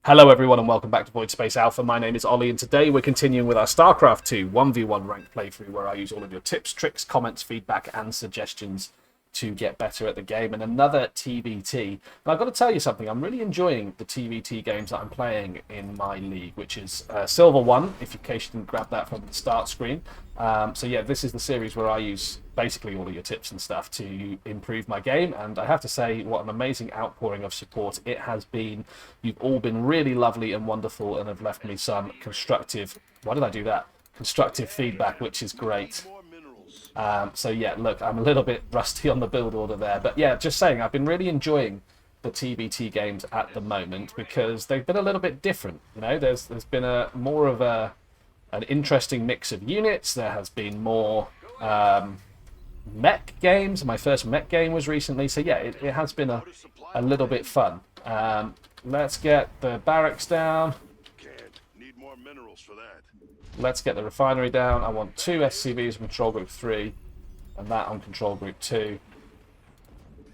Hello everyone and welcome back to VoidSpace Alpha. My name is Ollie and today we're continuing with our StarCraft 2 1v1 ranked playthrough where I use all of your tips, tricks, comments, feedback and suggestions to get better at the game, and another TvT. And I've got to tell you something, I'm really enjoying the TvT games that I'm playing in my league, which is Silver 1, in case you didn't grab that from the start screen. So yeah, this is the series where I use basically all of your tips and stuff to improve my game, and I have to say what an amazing outpouring of support it has been. You've all been really lovely and wonderful and have left me some constructive, why did I do that? Constructive feedback, which is great. So yeah, look, I'm a little bit rusty on the build order there, but yeah, just saying, I've been really enjoying the TvT games at the moment because they've been a little bit different. You know, there's been more of an interesting mix of units. There has been more mech games. My first mech game was recently, so yeah, it has been a little bit fun. Let's get the barracks down. Need more minerals for that. Let's get the refinery down. I want 2 SCVs on control group 3 and that on control group 2.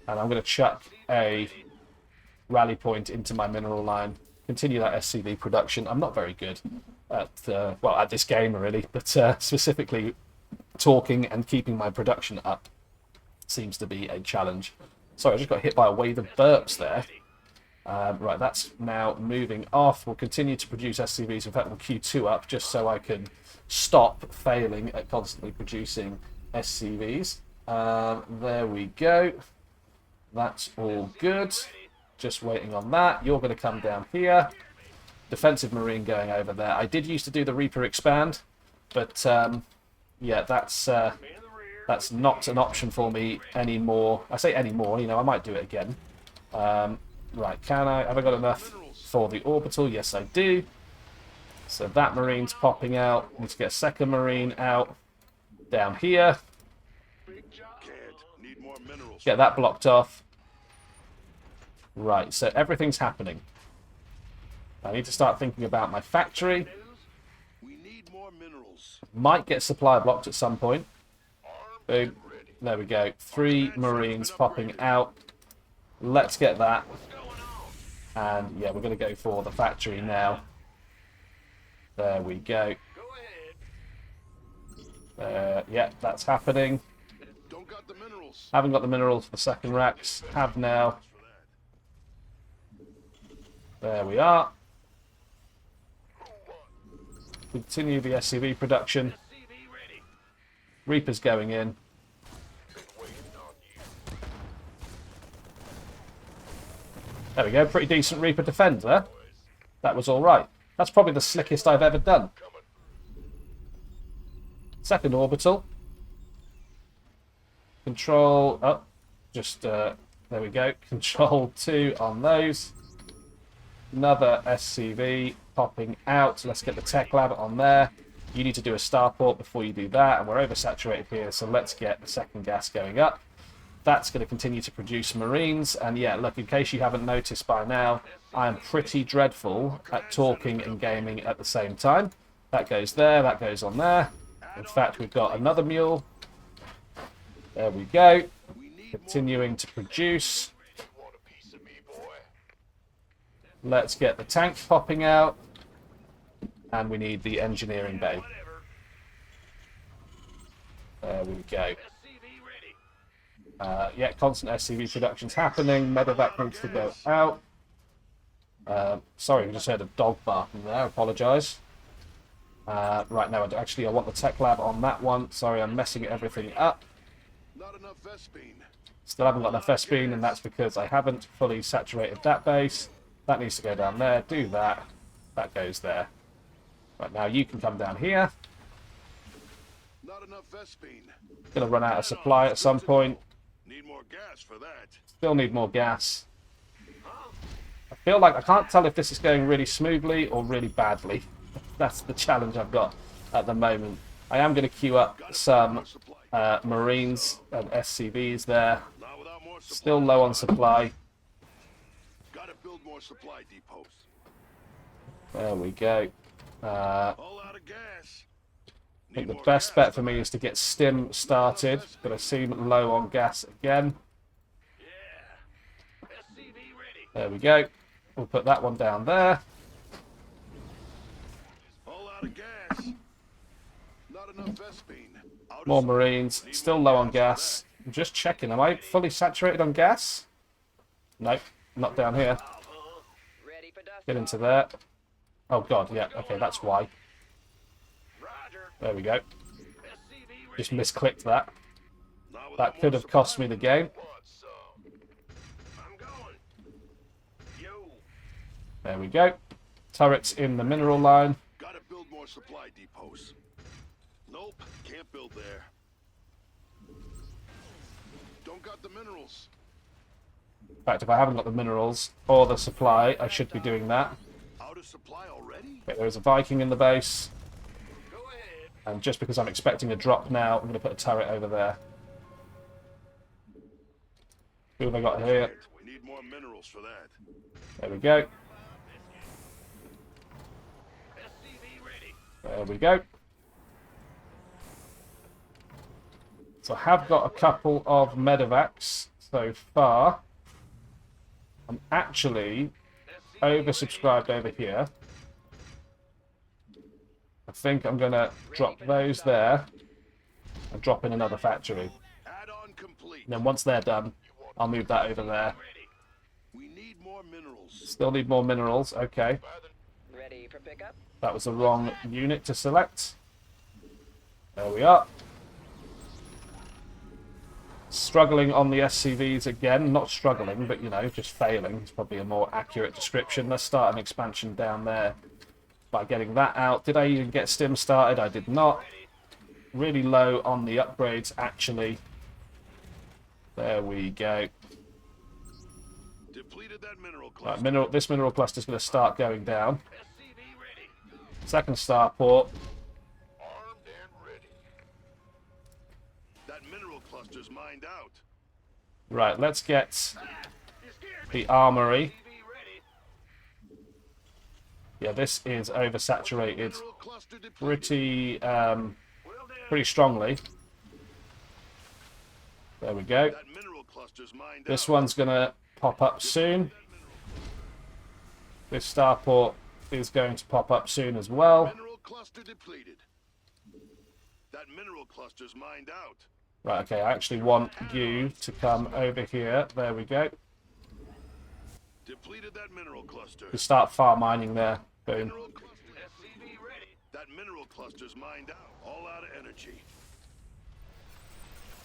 And I'm going to chuck a rally point into my mineral line. Continue that SCV production. I'm not very good at, at this game really, but specifically talking and keeping my production up seems to be a challenge. Sorry, I just got hit by a wave of burps there. Right, that's now moving off. We'll continue to produce SCVs. In fact, we'll Q2 up just so I can stop failing at constantly producing SCVs. There we go. That's all good. Just waiting on that. You're going to come down here. Defensive Marine going over there. I did used to do the Reaper expand, but yeah, that's not an option for me anymore. I say anymore, you know, I might do it again. Right, have I got enough for the orbital? Yes, I do. So that Marine's popping out. Need to get a second Marine out down here. Get that blocked off. Right, so everything's happening. I need to start thinking about my factory. Might get supply blocked at some point. Boom. There we go. 3 Marines popping out. Let's get that. And yeah, we're going to go for the factory now. There we go. Yeah, that's happening. Haven't got the minerals for the second racks. Have now. There we are. Continue the SCV production. Reaper's going in. There we go, pretty decent Reaper defend there. That was alright. That's probably the slickest I've ever done. Second orbital. Control, oh, just, there we go. Control 2 on those. Another SCV popping out. Let's get the tech lab on there. You need to do a starport before you do that, and we're oversaturated here, so let's get the second gas going up. That's going to continue to produce Marines, and yeah, look, in case you haven't noticed by now, I am pretty dreadful at talking and gaming at the same time. That goes there, that goes on there. In fact, we've got another mule. There we go. Continuing to produce. Let's get the tank popping out. And we need the engineering bay. There we go. Yeah, constant SCV production's happening. Medevac needs to go out. Sorry, we just heard a dog barking there. I apologise. Right now, actually, I want the tech lab on that one. Sorry, I'm messing everything up. Still haven't got enough Vespene, and that's because I haven't fully saturated that base. That needs to go down there. Do that. That goes there. Right now, you can come down here. Gonna run out of supply at some point. Need more gas for that. Still need more gas. I feel like I can't tell if this is going really smoothly or really badly. That's the challenge I've got at the moment. I am going to queue up some Marines and SCVs there. Still low on supply. Gotta build more supply depots. There we go. All out of gas. I think the best bet for me is to get Stim started, but I seem low on gas again. There we go. We'll put that one down there. out of gas. Not enough Vespine. Out of More supply. Marines. Need Still more low on for gas. I'm just checking. Am I fully saturated on gas? Nope. Not down here. Ready for dust Get into off. there. Oh god, yeah. Okay, that's why. Roger. There we go. SCV ready. Just misclicked that. Not without That more could have supply. cost me the game. Want some? I'm going. Yo. There we go. Turrets in the mineral line. Gotta build more supply depots. Nope, can't build there. Don't got the minerals. In fact, if I haven't got the minerals or the supply, I should be doing that. Out of supply already? Okay, there is a Viking in the base. Go ahead. And just because I'm expecting a drop now, I'm going to put a turret over there. Who have I got here? We need more minerals for that. There we go. SCV ready. There we go. So I have got a couple of medevacs so far. I'm actually oversubscribed over here. I think I'm going to drop those there and drop in another factory. Add-on complete. And then once they're done, I'll move that over there. We need more minerals. Still need more minerals. Okay. Ready for pickup. That was the wrong unit to select. There we are. Struggling on the SCVs again. Not struggling, but, you know, just failing. It's probably a more accurate description. Let's start an expansion down there by getting that out. Did I even get Stim started? I did not. Really low on the upgrades, actually. There we go. Depleted that mineral Right, cluster. this mineral cluster is going to start going down. SCV ready. Second starport. Armed and ready. That mineral cluster's mined out. Right, let's get You scared me. the armory. SCV ready. Yeah, this is oversaturated Mineral cluster depleted. pretty Well done. pretty strongly. There we go. That mineral cluster's mined This out. one's going to pop up soon. This starport is going to pop up soon as well. Mineral cluster depleted. That mineral cluster's mined out. Right, okay, I actually want you to come over here. There we go. Depleted that mineral cluster. We start farm mining there. Boom. Mineral cluster SCV ready. That mineral cluster's mined out. All out of energy.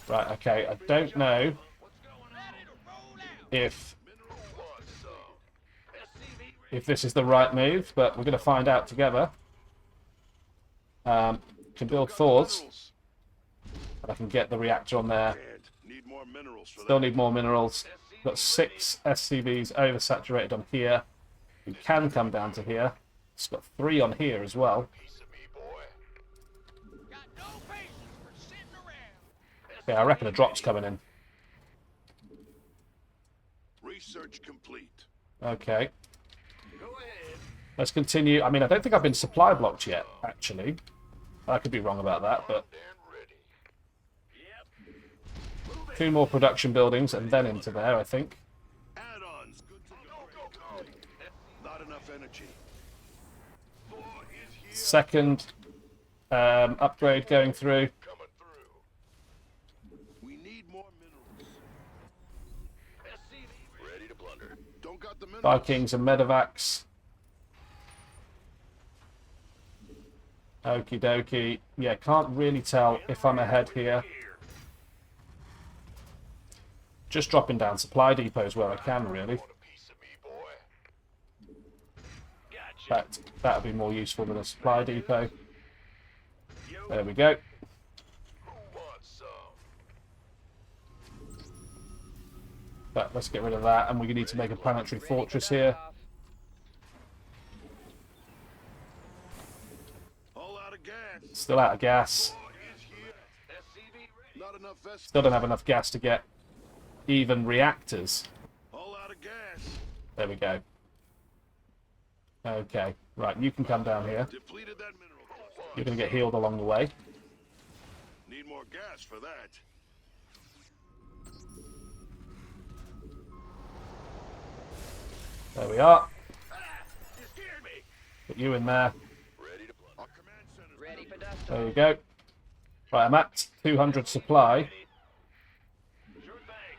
Right, okay, I don't know What's going on? if Mineral want some. SCV ready. if this is the right move, but we're going to find out together. Can build Thors, Minerals. and I can get the reactor on there. And need more minerals for Still that. need more minerals. Got 6 SCVs oversaturated on here. We can come down to here. It's got 3 on here as well. Piece of me, boy. Got no patience for sitting around. Yeah, I reckon a drop's coming in. Research complete. Okay, Go ahead. let's continue. I mean, I don't think I've been supply blocked yet, actually. I could be wrong about that, but And ready. Yep. 2 more production buildings and then into there, I think. Add-ons. Good to go. Not enough energy. Four is here. Second upgrade going through. Coming through. We need more minerals. SCV ready to blunder. Don't got the minerals. Vikings and medevacs. Okie dokie. Yeah, can't really tell if I'm ahead here. Just dropping down supply depots where I can, really. Want a piece of me, boy? Gotcha. That would be more useful than a supply depot. There we go. Who wants some? But let's get rid of that, and we need to make a planetary Ready for fortress dust here. off. All out of gas. Still out of gas. Four is here. SCV ready. Not enough vest. Still don't have enough gas to get even reactors. All out of gas. There we go. Okay, right, you can come down here. Depleted that mineral cluster. You're going to get healed along the way. Need more gas for that. There we are. You scared me. Put you in there. Ready to blunder. Our Ready for dust There you off. go. Right, I'm at 200 supply. Sure thing.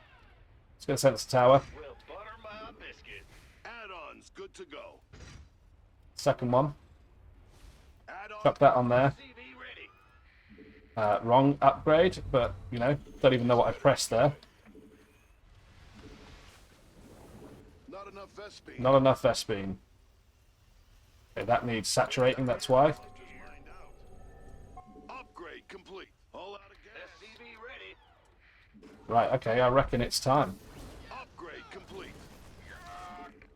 Let's go sensor tower. We'll butter my biscuit. Add-ons good to go. Second one. Add-on Chuck that on there. CV ready. Wrong upgrade, but, you know, don't even know what I pressed there. Not enough Vespine. Not enough Vespine. Okay, that needs saturating, that's why. Just mined out. Upgrade complete. All out of gas. SCV ready. Right, okay, I reckon it's time. Upgrade complete.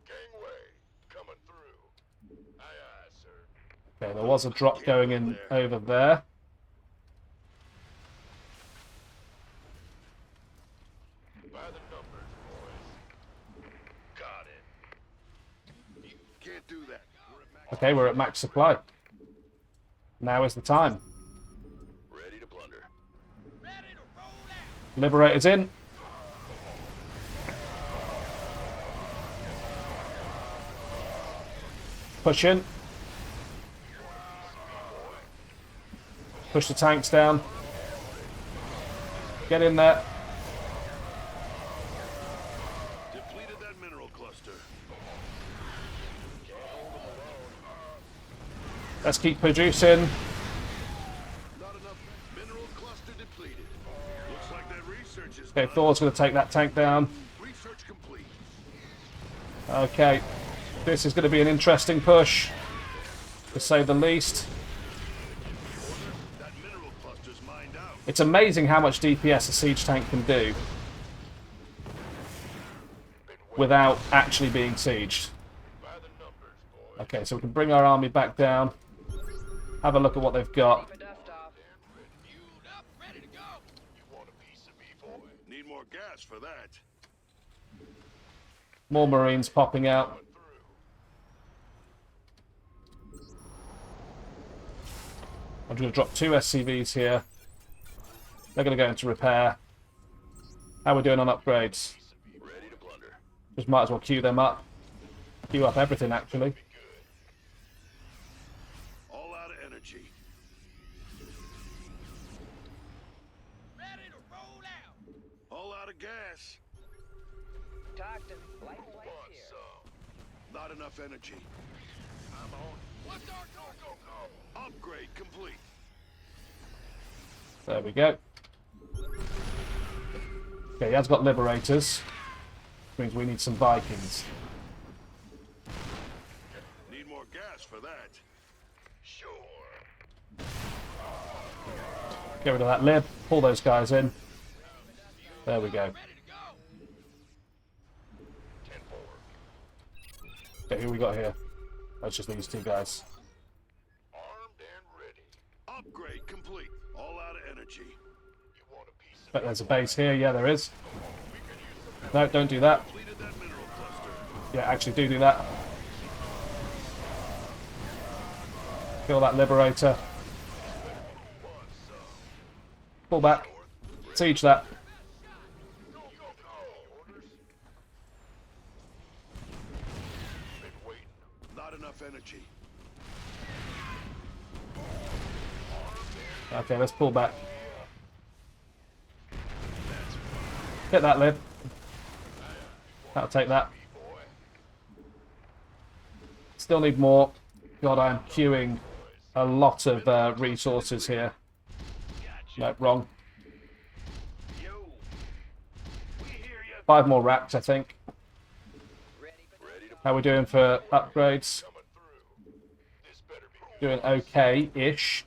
Gangway coming through. Aye, aye, sir. Okay, there was a drop going in over there. By the numbers, boys. Got it. You can't do that. We're at max. Okay, we're at max supply. Now is the time. Ready to plunder. Ready to roll out. Liberators in. Push in. Push the tanks down. Get in there. Depleted that mineral cluster. Let's keep producing. Not enough mineral cluster depleted. Looks like that research is Okay, done. Thor's going to take that tank down. Research complete. Okay, this is going to be an interesting push, to say the least. That mineral cluster's mined out. It's amazing how much DPS a siege tank can do without actually being sieged. By the numbers, boy. Okay, so we can bring our army back down, have a look at what they've got. For dust off. Fueled up, ready to go. You want a piece of me, boy? Need more gas for that. More Marines popping out. I'm going to drop 2 SCVs here. They're going to go into repair. How are we doing on upgrades? Ready to plunder. Just might as well queue them up. Queue up everything, actually. All out of energy. Ready to roll out. All out of gas. Toxin. Life flight Want here. some? Not enough energy. I'm on. What's our go? Upgrade complete. There we go. Okay, he has got Liberators. Which means we need some Vikings. Need more gas for that. Sure. Get rid of that Lib. Pull those guys in. There we go. Ready to go. 10-4. Okay, who we got here? That's just these 2 guys. Armed and ready. Upgrade complete. All out of energy. You want a piece of But there's a base here. Yeah, there is. No, don't do that. depleted that mineral cluster. Yeah, actually do that. Kill that Liberator. Pull back. Siege that. Been waiting. Not enough energy. Okay, let's pull back. Hit that Lib. That'll take that. Still need more. God, I am queuing a lot of resources here. No, wrong. Yo. We hear you. 5 more racks, I think. Ready for Ready to How are we doing for upgrades? coming through. This better be Doing okay-ish.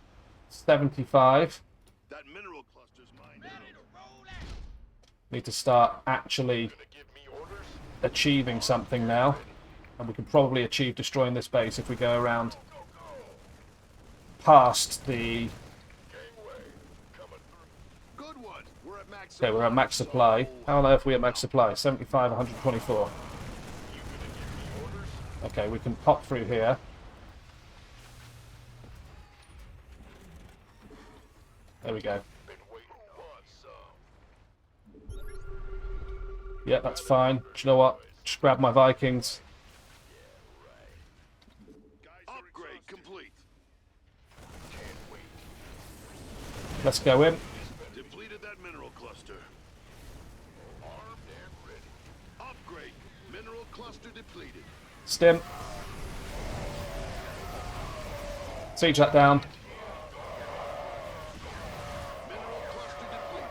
75. that mineral cluster's mined out. Ready to roll out. Need to start actually Gonna give me orders? achieving something now. And we can probably achieve destroying this base if we go around past the... Gangway coming through. Good one. We're at max. Okay, we're at max supply. How on earth are we at max supply? 75, 124. Okay, we can pop through here. There we go. Been waiting. Want some? Yeah, that's fine. Do you know what? Just grab my Vikings. Upgrade complete. Can't wait. Let's go in. Depleted that mineral cluster. Armed and ready. Upgrade. Mineral cluster depleted. Stim. Siege that down. Mineral cluster depleted.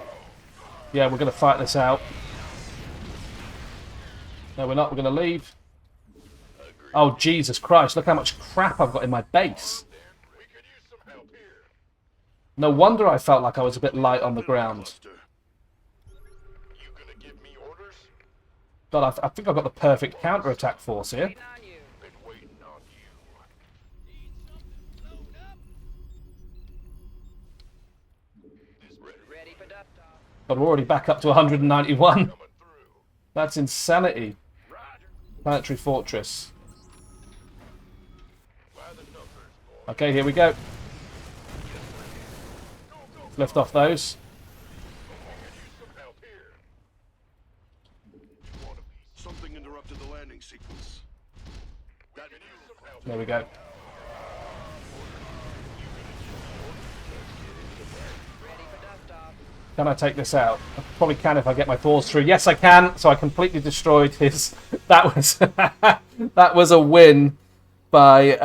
Yeah, we're going to fight this out. No, we're not. We're going to leave. Oh, Jesus Christ. Look how much crap I've got in my base. We could use some help here. No wonder I felt like I was a bit light on the ground. Cluster. You gonna give me orders? God, I think I've got the perfect counter-attack force here. Waiting on you. Been waiting on you. Need something to load up? Ready for duck off. God, we're already back up to 191. Coming through. That's insanity. Roger. Planetary Fortress. By the numbers, boy. Okay, here we go. Lift off those. We could use some help here. Wanna be- Something interrupted the landing sequence. That could use some help. There we go. Ready for duck off. Can I take this out? I probably can if I get my balls through. Yes, I can. So I completely destroyed his. That was that was a win by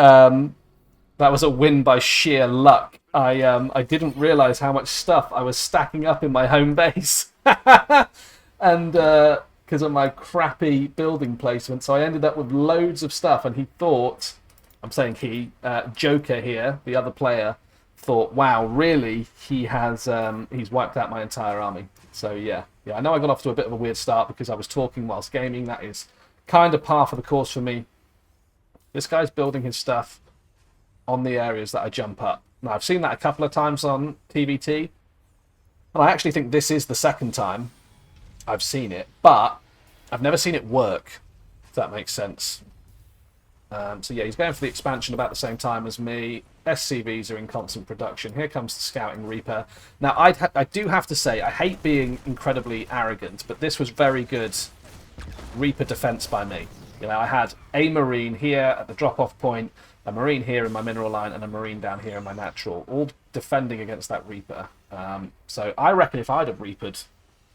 that was a win by sheer luck. I didn't realize how much stuff I was stacking up in my home base, and because of my crappy building placement, so I ended up with loads of stuff. And he thought, I'm saying he, Joker here, the other player, thought, wow, really, he's wiped out my entire army. So yeah, I know I got off to a bit of a weird start because I was talking whilst gaming. That is kind of par for the course for me. This guy's building his stuff on the areas that I jump up. Now, I've seen that a couple of times on TvT, and I actually think this is the second time I've seen it, but I've never seen it work, if that makes sense. So yeah, he's going for the expansion about the same time as me. SCVs are in constant production. Here comes the Scouting Reaper. Now, I do have to say, I hate being incredibly arrogant, but this was very good Reaper defense by me. You know, I had a Marine here at the drop-off point, a Marine here in my mineral line, and a Marine down here in my natural, all defending against that Reaper. So I reckon if I'd have Reapered,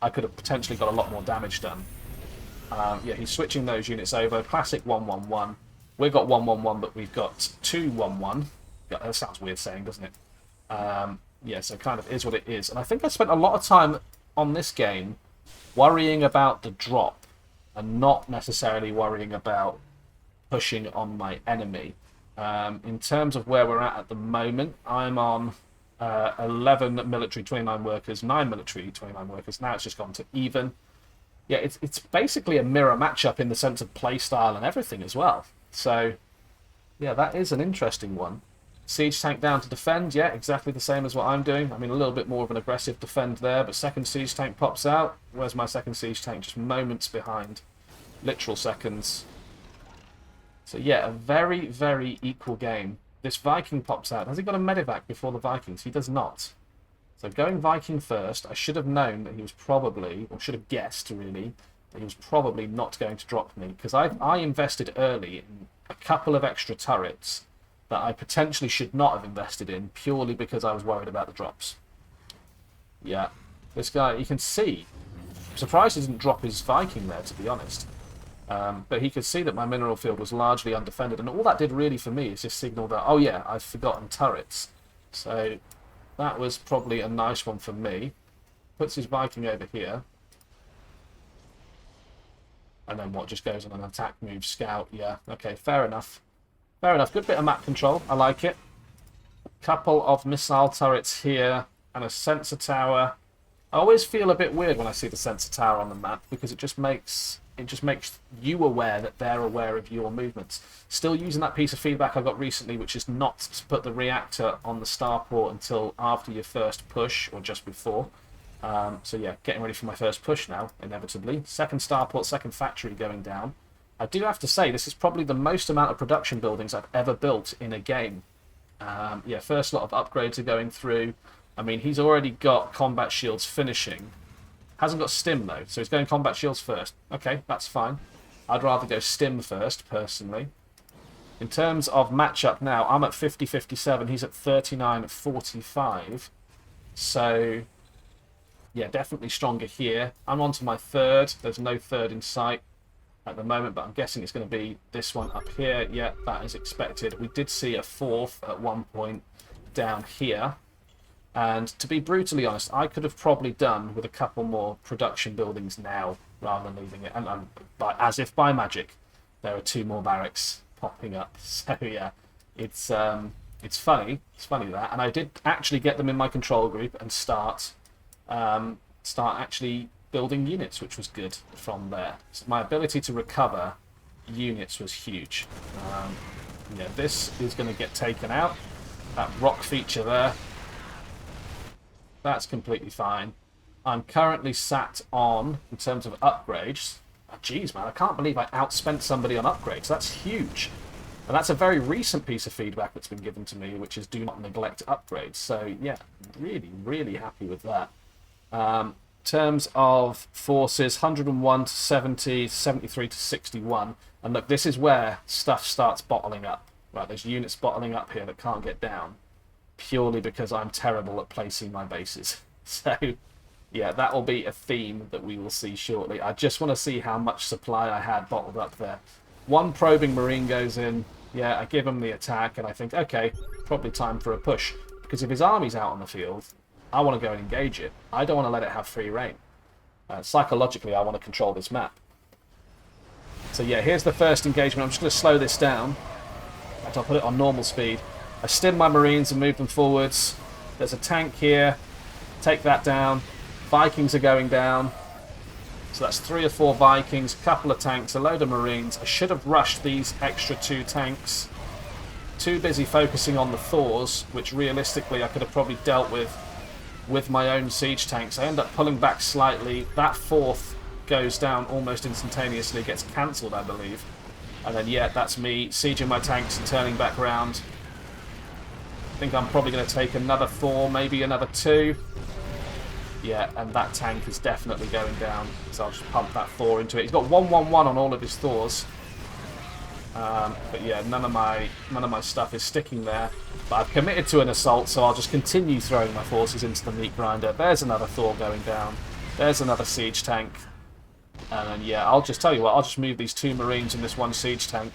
I could have potentially got a lot more damage done. Yeah, he's switching those units over. Classic 1-1-1. We've got 1-1-1, but we've got 2-1-1. Yeah, that sounds weird saying, doesn't it? Yeah, so kind of is what it is. And I think I spent a lot of time on this game worrying about the drop and not necessarily worrying about pushing on my enemy. In terms of where we're at the moment, I'm on 11 military, 29 workers, 9 military, 29 workers. Now it's just gone to even. Yeah, it's basically a mirror matchup in the sense of play style and everything as well. So, yeah, that is an interesting one. Siege tank down to defend, yeah, exactly the same as what I'm doing. I mean, a little bit more of an aggressive defend there, but second siege tank pops out. Where's my second siege tank? Just moments behind. Literal seconds. So, yeah, a very, very equal game. This Viking pops out. Has he got a medevac before the Vikings? He does not. So going Viking first, I should have known that he was probably, or should have guessed really, that he was probably not going to drop me, because I invested early in a couple of extra turrets that I potentially should not have invested in, purely because I was worried about the drops. Yeah, this guy, you can see, I'm surprised he didn't drop his Viking there, to be honest. But he could see that my mineral field was largely undefended, and all that did really for me is just signal that, oh yeah, I've forgotten turrets. So that was probably a nice one for me. Puts his Viking over here. And then what, just goes on an attack move, scout, yeah. Okay, fair enough. Fair enough, good bit of map control, I like it. Couple of missile turrets here, and a sensor tower. I always feel a bit weird when I see the sensor tower on the map, because it just makes you aware that they're aware of your movements. Still using that piece of feedback I got recently, which is not to put the reactor on the starport until after your first push, or just before. So yeah, getting ready for my first push now, inevitably. Second starport, second factory going down. I do have to say, this is probably the most amount of production buildings I've ever built in a game. Yeah, first lot of upgrades are going through. I mean, he's already got combat shields finishing. Hasn't got stim though, so he's going combat shields first. Okay, that's fine. I'd rather go stim first, personally. In terms of matchup now, I'm at 50-57, he's at 39-45. So, yeah, definitely stronger here. I'm on to my third. There's no third in sight at the moment, but I'm guessing it's going to be this one up here. Yeah, that is expected. We did see a fourth at one point down here. And to be brutally honest, I could have probably done with a couple more production buildings now rather than leaving it. And as if by magic, there are 2 more barracks popping up. So yeah, it's funny. It's funny that. And I did actually get them in my control group and start actually building units, which was good from there. So my ability to recover units was huge. Yeah, this is going to get taken out. That rock feature there. That's completely fine. I'm currently sat on, in terms of upgrades, geez, man, I can't believe I outspent somebody on upgrades. That's huge. And that's a very recent piece of feedback that's been given to me, which is do not neglect upgrades. So, yeah, really, really happy with that. In terms of forces, 101 to 70, 73 to 61. And look, this is where stuff starts bottling up. Right, there's units bottling up here that can't get down, purely because I'm terrible at placing my bases. So, yeah, that will be a theme that we will see shortly. I just want to see how much supply I had bottled up there. 1 probing marine goes in. Yeah, I give him the attack, and I think, okay, probably time for a push. Because if his army's out on the field, I want to go and engage it. I don't want to let it have free reign. Psychologically, I want to control this map. So yeah, here's the first engagement. I'm just going to slow this down. I'll put it on normal speed. I stim my marines and move them forwards. There's a tank here. Take that down. Vikings are going down. So that's 3 or 4 Vikings, a couple of tanks, a load of marines. I should have rushed these extra 2 tanks. Too busy focusing on the Thors, which realistically I could have probably dealt with my own siege tanks. I end up pulling back slightly. That 4th goes down almost instantaneously, gets cancelled, I believe. And then, yeah, that's me sieging my tanks and turning back around. I think I'm probably going to take another 4, maybe another 2. Yeah, and that tank is definitely going down. So I'll just pump that 4 into it. He's got 111 on all of his Thors. But yeah, none of my stuff is sticking there. But I've committed to an assault, so I'll just continue throwing my forces into the meat grinder. There's another Thor going down. There's another siege tank. And then, yeah, I'll just tell you what, I'll just move these 2 marines and this 1 siege tank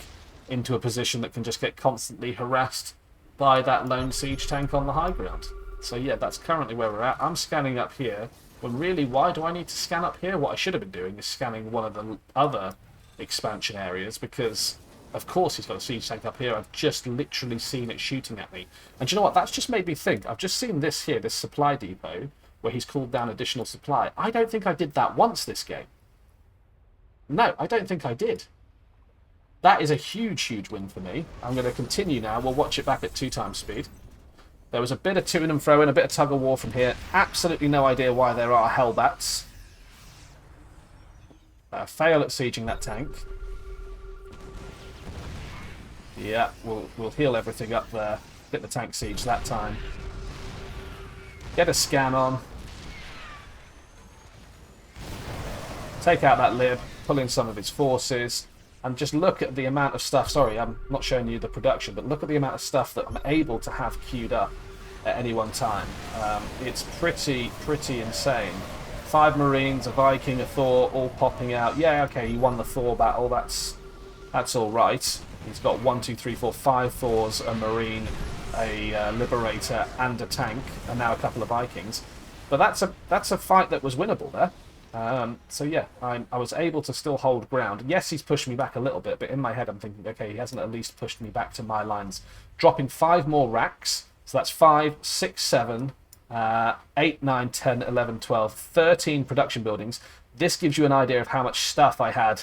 into a position that can just get constantly harassed by that lone siege tank on the high ground. So yeah, that's currently where we're at. I'm scanning up here, when really, why do I need to scan up here? What I should have been doing is scanning one of the other expansion areas, because of course he's got a siege tank up here. I've just literally seen it shooting at me. And do you know what? That's just made me think. I've just seen this here, this supply depot, where he's called down additional supply. I don't think I did that once this game. No, I don't think I did. That is a huge, huge win for me. I'm going to continue now. We'll watch it back at 2 times speed. There was a bit of to and fro and a bit of tug of war from here. Absolutely no idea why there are hellbats. Fail at sieging that tank. Yeah, we'll heal everything up there. Get the tank siege that time. Get a scan on. Take out that lib. Pull in some of his forces. And just look at the amount of stuff. Sorry, I'm not showing you the production, but look at the amount of stuff that I'm able to have queued up at any one time. It's pretty insane. 5 Marines, a Viking, a Thor, all popping out. Yeah, okay, he won the Thor battle. That's all right. He's got 1, 2, 3, 4, 5 Thors, a Marine, a Liberator, and a tank, and now a couple of Vikings. But that's a fight that was winnable there. So yeah, I was able to still hold ground. Yes, he's pushed me back a little bit, but in my head I'm thinking, okay, he hasn't at least pushed me back to my lines. Dropping 5 more racks, so that's 5, 6, 7, 8, 9, 10, 11, 12, 13 production buildings. This gives you an idea of how much stuff I had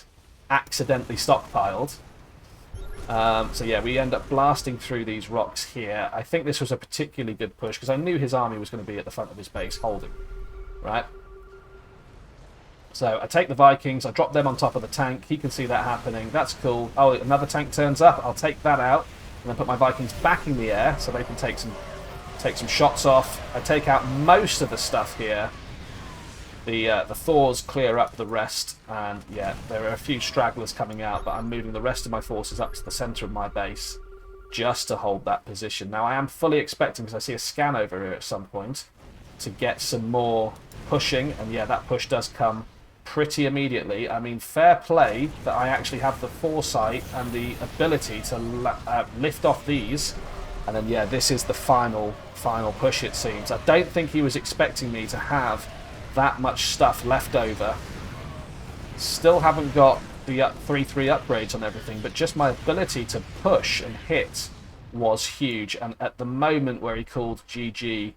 accidentally stockpiled. So yeah, we end up blasting through these rocks here. I think this was a particularly good push, because I knew his army was going to be at the front of his base holding, right? So I take the Vikings, I drop them on top of the tank. He can see that happening. That's cool. Oh, another tank turns up. I'll take that out and then put my Vikings back in the air so they can take some shots off. I take out most of the stuff here. The Thors clear up the rest, and yeah, there are a few stragglers coming out, but I'm moving the rest of my forces up to the centre of my base just to hold that position. Now I am fully expecting, because I see a scan over here at some point, to get some more pushing, and yeah, that push does come pretty immediately. I mean, fair play that I actually have the foresight and the ability to lift off these, and then yeah, this is the final push, it seems. I don't think he was expecting me to have that much stuff left over. Still haven't got the 3-3 upgrades on everything, but just my ability to push and hit was huge. And at the moment where he called GG,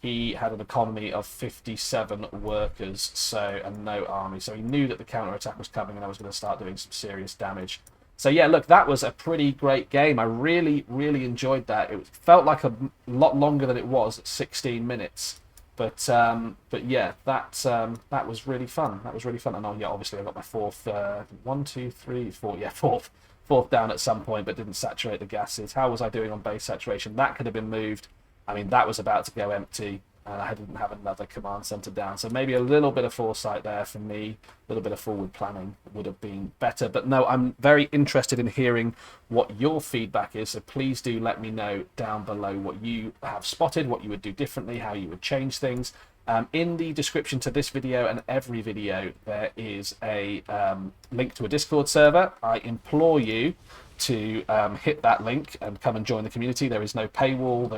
he had an economy of 57 workers, so, and no army. So he knew that the counter-attack was coming and I was going to start doing some serious damage. So yeah, look, that was a pretty great game. I really, really enjoyed that. It felt like a lot longer than it was at 16 minutes. But yeah, that was really fun. That was really fun. And yeah, obviously I got my fourth, 1, 2, 3, 4, yeah, fourth down at some point, but didn't saturate the gases. How was I doing on base saturation? That could have been moved. I mean, that was about to go empty, and I didn't have another command center down. So maybe a little bit of foresight there for me, a little bit of forward planning would have been better. But no, I'm very interested in hearing what your feedback is. So please do let me know down below what you have spotted, what you would do differently, how you would change things. In the description to this video and every video, there is a link to a Discord server. I implore you to hit that link and come and join the community. There is no paywall,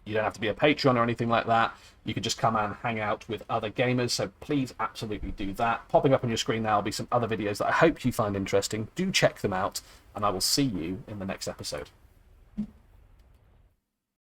you don't have to be a Patreon or anything like that. You can just come and hang out with other gamers, so please absolutely do that. Popping up on your screen now will be some other videos that I hope you find interesting. Do check them out, and I will see you in the next episode.